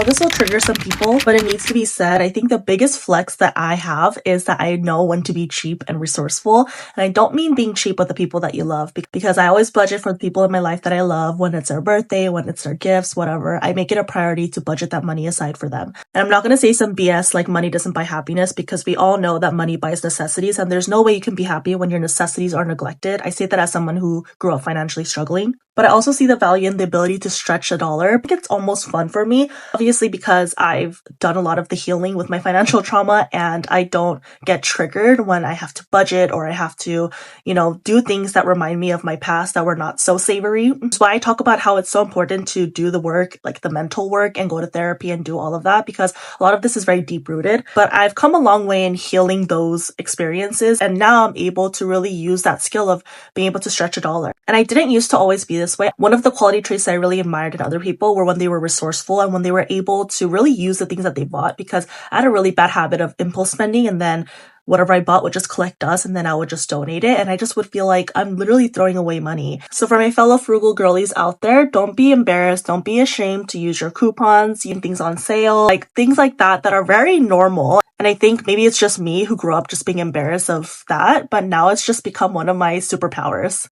This will trigger some people, but it needs to be said. I think the biggest flex that I have is that I know when to be cheap and resourceful. And I don't mean being cheap with the people that you love, because I always budget for the people in my life that I love when it's their birthday, when it's their gifts, whatever. I make it a priority to budget that money aside for them. And I'm not going to say some BS like money doesn't buy happiness, because we all know that money buys necessities, and there's no way you can be happy when your necessities are neglected. I say that as someone who grew up financially struggling. But I also see the value in the ability to stretch a dollar. I think it's almost fun for me, obviously, because I've done a lot of the healing with my financial trauma, and I don't get triggered when I have to budget or I have to, do things that remind me of my past that were not so savory. That's why I talk about how it's so important to do the work, like the mental work, and go to therapy and do all of that, because a lot of this is very deep rooted. But I've come a long way in healing those experiences, and now I'm able to really use that skill of being able to stretch a dollar. And I didn't used to always be this way. One of the quality traits I really admired in other people were when they were resourceful and when they were able to really use the things that they bought, because I had a really bad habit of impulse spending, and then whatever I bought would just collect dust, and then I would just donate it, and I just would feel like I'm literally throwing away money. So for my fellow frugal girlies out there, don't be embarrassed, don't be ashamed to use your coupons, use things on sale, like things like that are very normal. And I think maybe it's just me who grew up just being embarrassed of that, but now it's just become one of my superpowers.